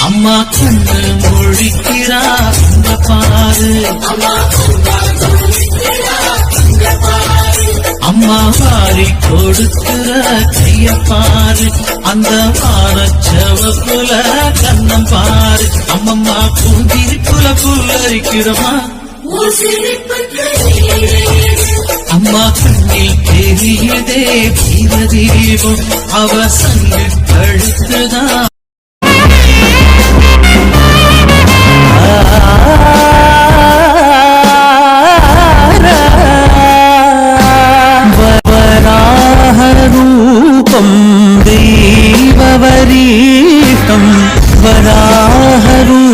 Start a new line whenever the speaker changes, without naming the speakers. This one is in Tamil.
அம்மா கண்ணு மொழிக்கிறா அங்க பாரு, அம்மா வாரி கொடுக்கிற கைய பாரு, அந்த வானச்சவப்புல கண்ணம் பாரு. அம்மம்மா பூஞ்சிரிப்புல புல்லரிக்கிறமா, அம்மா கண்ணில் தெரியுதே தீபம், அவ சங்கு கழுத்துதான்.
वराहरूपं देववरीतं वराहरूपं